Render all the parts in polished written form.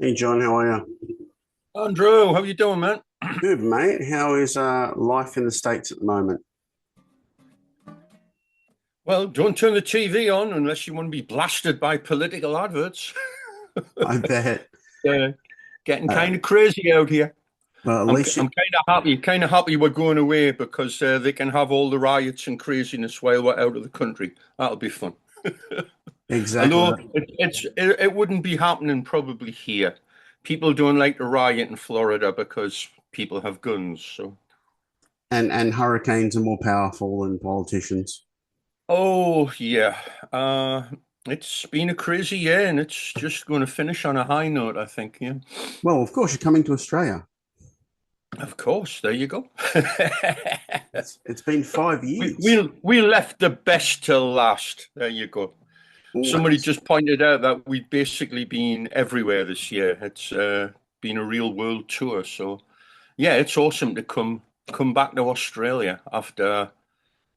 Hey John, how are you? Andrew, how you doing, man? Good, mate. How is life in the States at the moment? Well, don't turn the TV on unless you want to be blasted by political adverts. I bet. uh, Getting Uh, kind of crazy out here. well, at I'm least I'm you, kind of happy we're going away because they can have all the riots and craziness while we're out of the country. That'll be fun. exactly. Although it wouldn't be happening probably here. People don't like to riot in Florida because people have guns. So. And hurricanes are more powerful than politicians. Oh, yeah. It's been a crazy year and it's just going to finish on a high note, I think. Yeah. Well, of course, you're coming to Australia. Of course. There you go. It's been 5 years. We left the best till last. There you go. Somebody Always. just pointed out that we've basically been everywhere this year. It's been a real world tour. So, yeah, it's awesome to come back to Australia after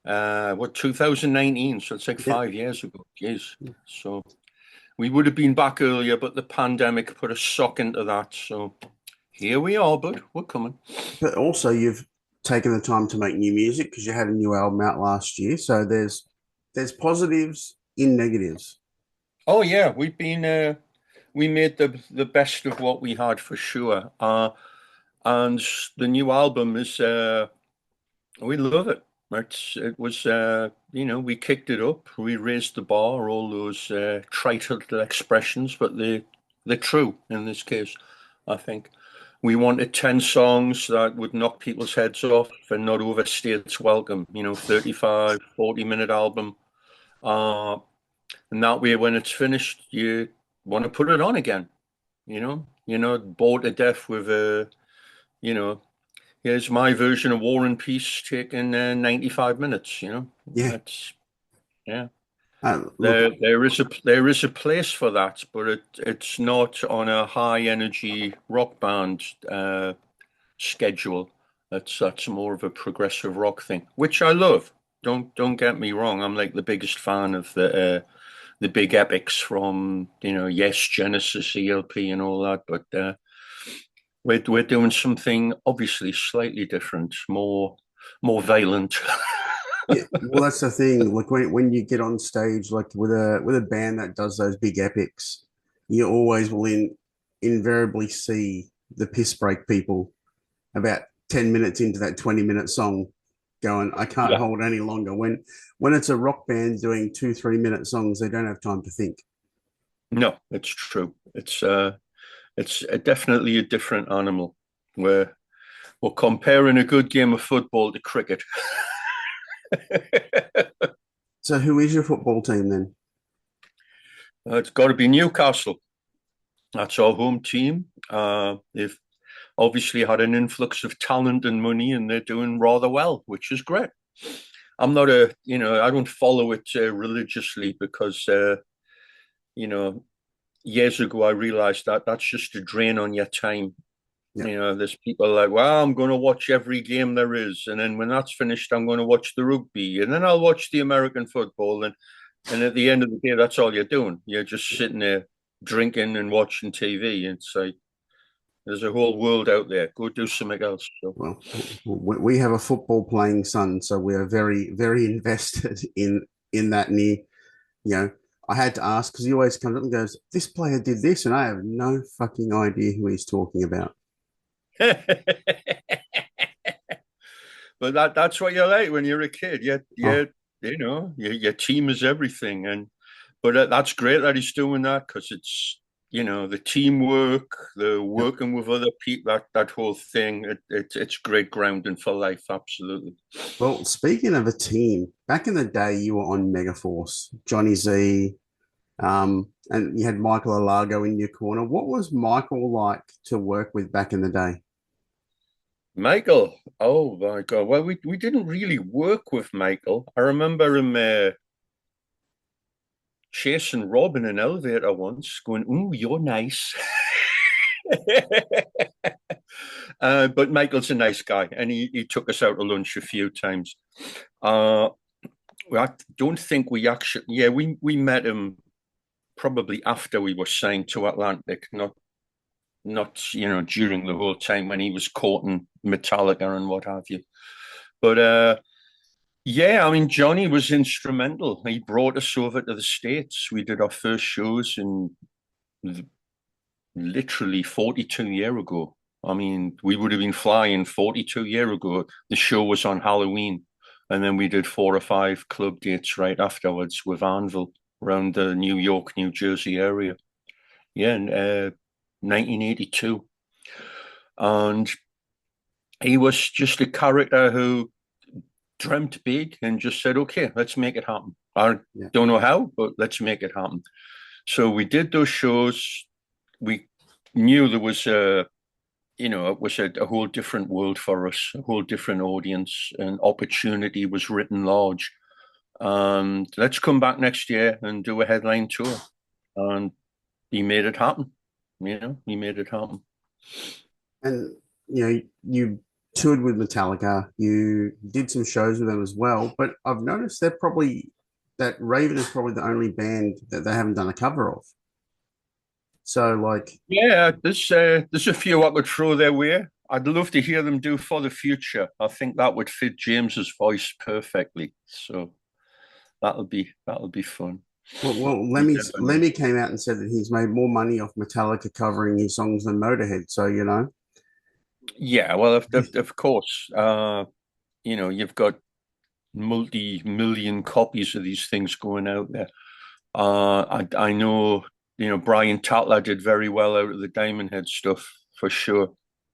2019. So it's like Yeah. 5 years ago. Jeez. So. We would have been back earlier, but the pandemic put a sock into that. So here we are, bud. We're coming. But also, you've taken the time to make new music because you had a new album out last year. So there's positives in negatives. Oh yeah, we made the best of what we had for sure. And the new album is we love it. It was we kicked it up, we raised the bar, all those trite little expressions, but they're true in this case, I think. We wanted 10 songs that would knock people's heads off and not overstay its welcome, 35, 40-minute album. Uh, and that way, when it's finished, you want to put it on again, You're not bored to death with, you know, here's my version of War and Peace taking 95 minutes, Yeah. That's, yeah. Look, There is a place for that, but it's not on a high energy rock band schedule. That's more of a progressive rock thing, which I love. Don't get me wrong. I'm like the biggest fan of the big epics from Yes, Genesis, ELP, and all that. But we're doing something obviously slightly different, more violent. yeah, well, that's the thing. Like when you get on stage, like with a band that does those big epics, you always will invariably see the piss break people about 10 minutes into that 20-minute song, going, "I can't Yeah, hold any longer." When it's a rock band doing 2 3 minute songs, they don't have time to think. no, it's true. It's definitely a different animal. We're comparing a good game of football to cricket. So, who is your football team then? It's got to be Newcastle. That's our home team. They've obviously had an influx of talent and money, and they're doing rather well, which is great. I don't follow it religiously because, you know, years ago I realized that that's just a drain on your time. Yeah, There's people like, well, I'm going to watch every game there is. And then when that's finished, I'm going to watch the rugby. And then I'll watch the American football. And at the end of the day, that's all you're doing. You're just sitting there drinking and watching TV. It's like, there's a whole world out there. Go do something else. So, well, we have a football playing son, so we are very very invested in that. And you know, I had to ask because he always comes up and goes, "This player did this," and I have no fucking idea who he's talking about. but that's what you're like when you're a kid. Oh, Your team is everything. But that's great that he's doing that because it's the teamwork, the yep. working with other people, that whole thing. It's great grounding for life. Absolutely. Well, speaking of a team, back in the day, you were on Megaforce, Johnny Z, and you had Michael Alago in your corner. What was Michael like to work with back in the day? Michael, oh my God. Well, we didn't really work with Michael. I remember him chasing Rob in an elevator once, going, "Ooh, you're nice." But Michael's a nice guy, and he took us out to lunch a few times. Uh, I don't think we actually, we met him probably after we were signed to Atlantic, not not during the whole time when he was courting Metallica and what have you. But yeah, I mean, Johnny was instrumental. He brought us over to the States. We did our first shows in literally 42 years ago. I mean, we would have been flying 42 years ago. The show was on Halloween. And then we did 4 or 5 club dates right afterwards with Anvil around the New York, New Jersey area. Yeah, in 1982. And he was just a character who dreamt big and just said, okay, let's make it happen. I don't know how, but let's make it happen. So we did those shows. We knew there was it was a whole different world for us, a whole different audience, and opportunity was written large. And let's come back next year and do a headline tour. And he made it happen. He made it happen. And you toured with Metallica. You did some shows with them as well. But I've noticed that Raven is probably the only band that they haven't done a cover of. So, like, yeah, there's a few I could throw their way. I'd love to hear them do For the Future. I think that would fit James's voice perfectly. So that'll be fun. well, Lemmy came out and said that he's made more money off Metallica covering his songs than Motorhead. So, Yeah, well, of course, you've got multi-million copies of these things going out there. I know, Brian Tatler did very well out of the Diamond Head stuff for sure.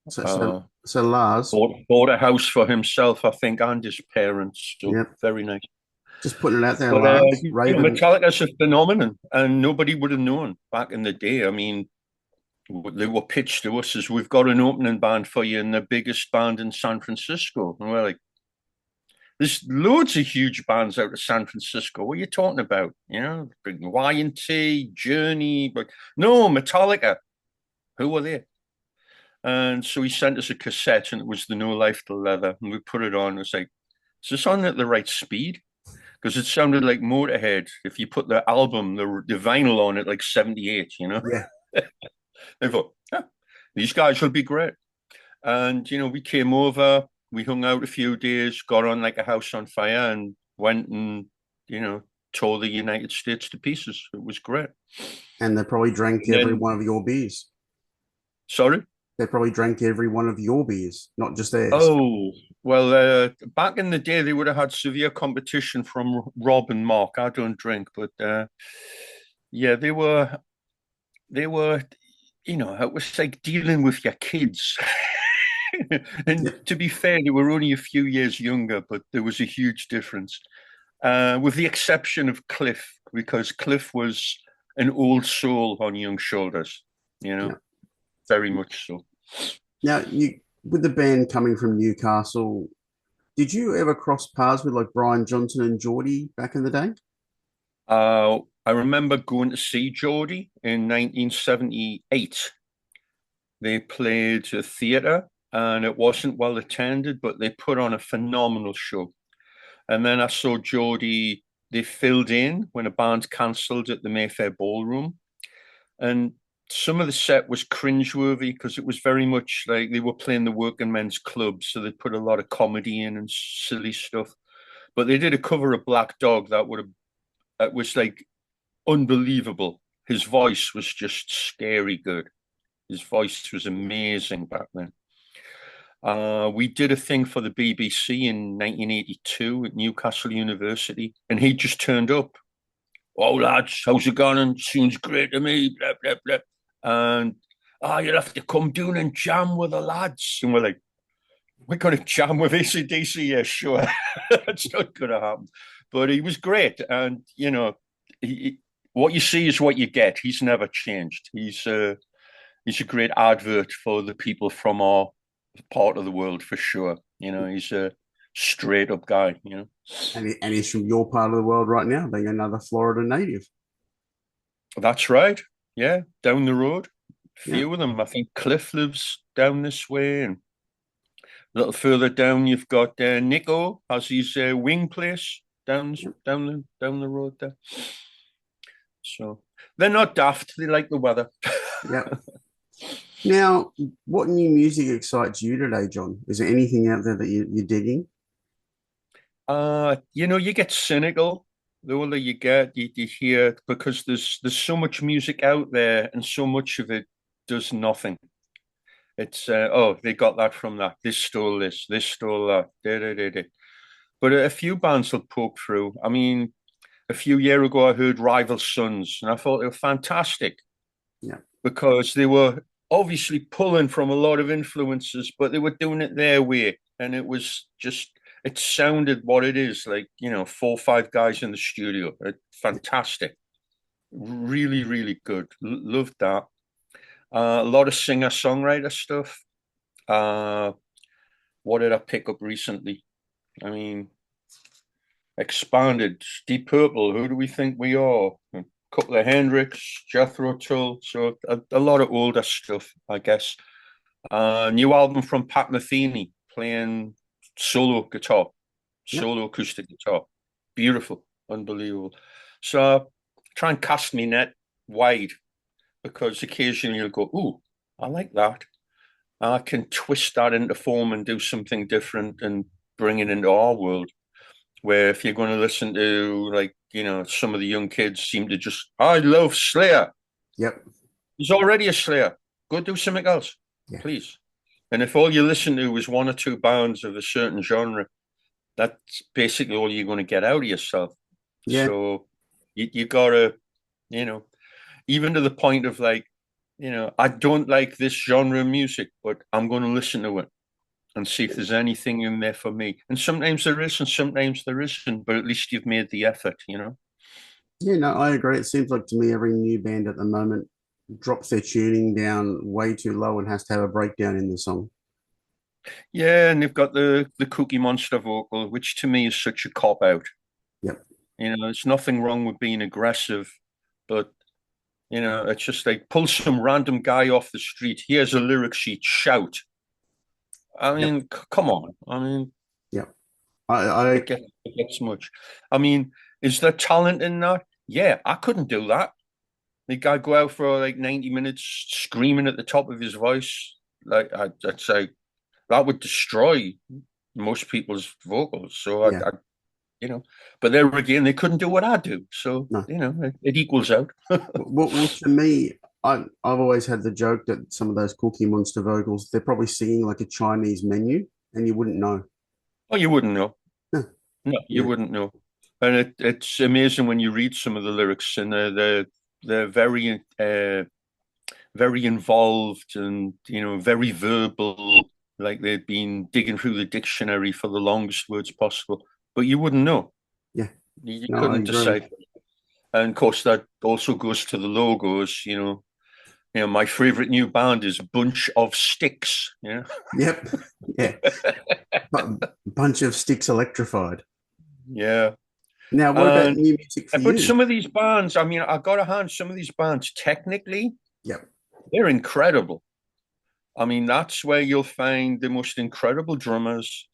So Lars bought a house for himself, I think, and his parents. So yep. Very nice. Just putting it out there, But Lars. Raven. Metallica's a phenomenon, and nobody would have known back in the day. I mean, they were pitched to us as, we've got an opening band for you and the biggest band in San Francisco. And we're like, there's loads of huge bands out of San Francisco. What are you talking about? Y&T, Journey, but no, Metallica. Who were they? And so he sent us a cassette, and it was the No Life to Leather. And we put it on. It was like, is this on at the right speed? Because it sounded like Motorhead if you put the album, the vinyl on it, like 78, Yeah. I thought, these guys will be great. And, we came over, we hung out a few days, got on like a house on fire, and went and, tore the United States to pieces. It was great. And they probably drank every one of your beers. Sorry? They probably drank every one of your beers, not just theirs. Oh, well, back in the day, they would have had severe competition from Rob and Mark. I don't drink, but yeah, they were, it was like dealing with your kids. And to be fair, they were only a few years younger, but there was a huge difference. With the exception of Cliff, because Cliff was an old soul on young shoulders, very much so. Now, with the band coming from Newcastle, did you ever cross paths with like Brian Johnson and Geordie back in the day? I remember going to see Geordie in 1978. They played a theatre, and it wasn't well attended, but they put on a phenomenal show. And then I saw Geordie, they filled in when a band cancelled at the Mayfair Ballroom. And some of the set was cringeworthy because it was very much like they were playing the working men's club. So they put a lot of comedy in and silly stuff. But they did a cover of Black Dog that was like unbelievable. His voice was just scary good. His voice was amazing back then. We did a thing for the BBC in 1982 at Newcastle University, and he just turned up. Oh, lads, how's it going? Sounds great to me, blah, blah, blah. And, you'll have to come down and jam with the lads. And we're like, we're going to jam with AC/DC? Yeah, sure. That's not going to happen. But he was great. And, what you see is what you get. He's never changed. He's a great advert for the people from our part of the world for sure. He's a straight up guy. And he's from your part of the world right now, being another Florida native. That's right. Yeah, down the road. A few of them. I think Cliff lives down this way, and a little further down you've got Nico has his wing place down the road there. So they're not daft. They like the weather. Yeah. Now, what new music excites you today, John? Is there anything out there that you're digging? You get cynical the older you get, you hear because there's so much music out there and so much of it does nothing. It's oh, they got that from that. This stole this. This stole that. Da, da, da, da. But a few bands will poke through. I mean, a few years ago, I heard Rival Sons, and I thought they were fantastic Yeah, because they were obviously pulling from a lot of influences, but they were doing it their way, and it was just it sounded what it is like. 4 or 5 guys in the studio. Fantastic, really, really good. Loved that. A lot of singer songwriter stuff. Uh, what did I pick up recently? I mean, Expanded, Deep Purple. Who do we think we are? A couple of Hendrix, Jethro Tull. So a lot of older stuff, I guess. New album from Pat Metheny playing solo guitar, yep, solo acoustic guitar. Beautiful, unbelievable. So try and cast me net wide because occasionally you'll go, ooh, I like that. I can twist that into form and do something different and bring it into our world. Where if you're going to listen to some of the young kids seem to just, I love Slayer. yep, There's already a Slayer. Go do something else, yeah, please. And if all you listen to is 1 or 2 bands of a certain genre, that's basically all you're going to get out of yourself. yeah. So you gotta, you know, even to the point of I don't like this genre of music, but I'm going to listen to it and see if there's anything in there for me. And sometimes there is, and sometimes there isn't. But at least you've made the effort. Yeah, no, I agree. It seems like to me every new band at the moment drops their tuning down way too low and has to have a breakdown in the song. Yeah, and they've got the Cookie Monster vocal, which to me is such a cop out. Yep. There's nothing wrong with being aggressive, but it's just like pull some random guy off the street. Here's a lyric sheet, shout. I Yep. mean, come on. I mean, Yep. I it gets much. I mean, is there talent in that? Yeah, I couldn't do that. The guy go out for like 90 minutes screaming at the top of his voice. I'd say that would destroy most people's vocals. So yeah, you know, but there again, they couldn't do what I do. So, no. it equals out. Well, to me, I've always had the joke that some of those Cookie Monster vocals, they're probably singing like a Chinese menu and you wouldn't know. Oh, you wouldn't know. No, No, you yeah, wouldn't know. And it's amazing when you read some of the lyrics, and they're very involved and very verbal, like they'd been digging through the dictionary for the longest words possible. But you wouldn't know. yeah. You No, I couldn't agree. decide. And of course, that also goes to the logos. My favorite new band is Bunch of Sticks. Yeah, Yep. Yeah. But bunch of sticks electrified. yeah. Now, what about And new music for but you? some of these bands, I mean, I got to hand some of these bands technically, Yep. they're incredible. I mean, that's where you'll find the most incredible drummers,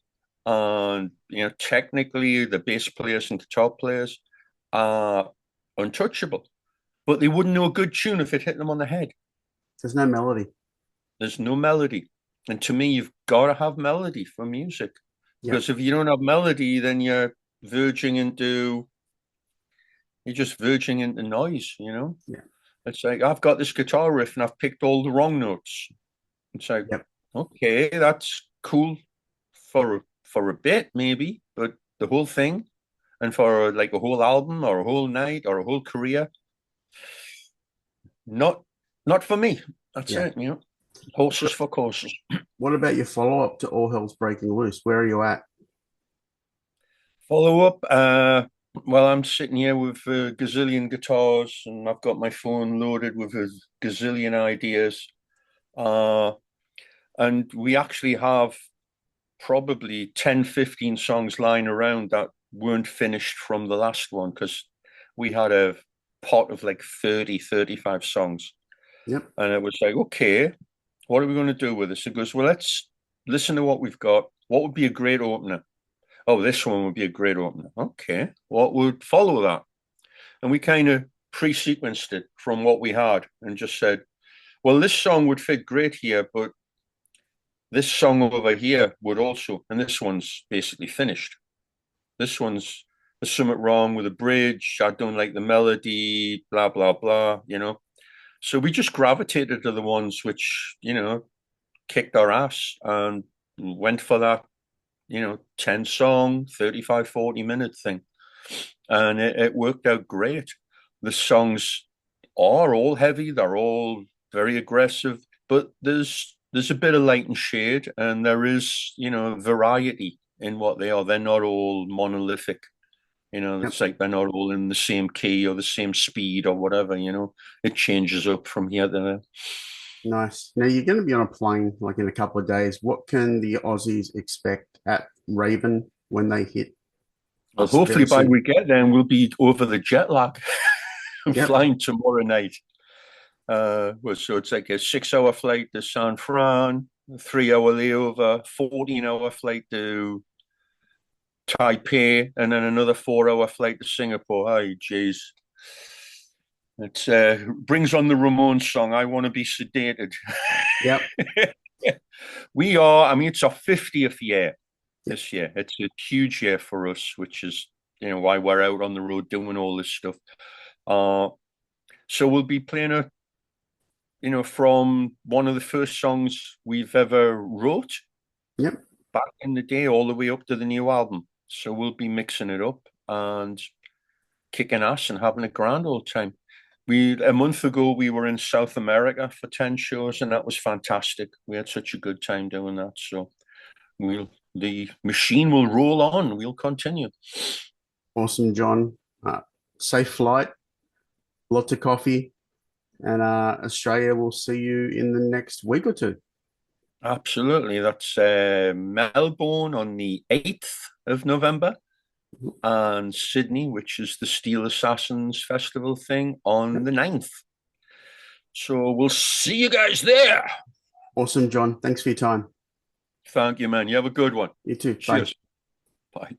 and technically the bass players and guitar players are untouchable. But they wouldn't know a good tune if it hit them on the head. There's no melody. There's no melody. And to me, you've got to have melody for music. Yep. Because if you don't have melody, then verging into you're just verging into noise. Yeah. It's like I've got this guitar riff and I've picked all the wrong notes. It's like, Yep. okay, that's cool for a bit, maybe, but the whole thing and for like a whole album or a whole night or a whole career, not not for me. That's Yeah. it. Horses for courses. What about your follow up to All Hell's Breaking Loose? Where are you at? Follow up. Well, I'm sitting here with a gazillion guitars, and I've got my phone loaded with a gazillion ideas. Uh, and we actually have probably 10, 15 songs lying around that weren't finished from the last one because we had a pot of like 30, 35 songs. Yep. And it was like, okay, what are we going to do with this? It goes, well, let's listen to what we've got. What would be a great opener? Oh, this one would be a great opener. Okay. What would follow that? And we kind of pre-sequenced it from what we had and just said, Well, this song would fit great here, but this song over here would also, and this one's basically finished. This one's, there's something wrong with the bridge. I don't like the melody, blah, blah, blah, you know. So we just gravitated to the ones which, you know, kicked our ass and went for that, you know, 10 song, 35, 40-minute thing. And it worked out great. The songs are all heavy, they're all very aggressive, but there's a bit of light and shade, and there is, you know, variety in what they are. They're not all monolithic. You know, Yep. it's like they're not all in the same key or the same speed or whatever, you know. It changes up from here to there. Nice. Now you're going to be on a plane like in a couple of days. What can the Aussies expect at Raven when they hit Well, us hopefully very by soon? we get there, we'll be over the jet lag. I'm Yep. flying tomorrow night. Well, so it's like a 6 hour flight to San Fran, a 3 hour layover, 14 hour flight to Taipei, and then another 4 hour flight to Singapore. Hey, jeez. It brings on the Ramones song, I Want to Be Sedated. Yep. We are, I mean, it's our 50th year Yep. this year. It's a huge year for us, which is, you know, why we're out on the road doing all this stuff. So we'll be playing you know, from one of the first songs we've ever wrote Yep. back in the day, all the way up to the new album. So we'll be mixing it up and kicking ass and having a grand old time. A month ago we were in South America for 10 shows, and that was fantastic. We had such a good time doing that. So the machine will roll on. We'll continue. Awesome, John. Safe flight, lots of coffee, and Australia will see you in the next week or two. Absolutely. That's Melbourne on the 8th of November, and Sydney, which is the Steel Assassins Festival thing, on Yep. the 9th. So we'll see you guys there. Awesome, John. Thanks for your time. Thank you, man. You have a good one. You too. Bye. Cheers. Bye.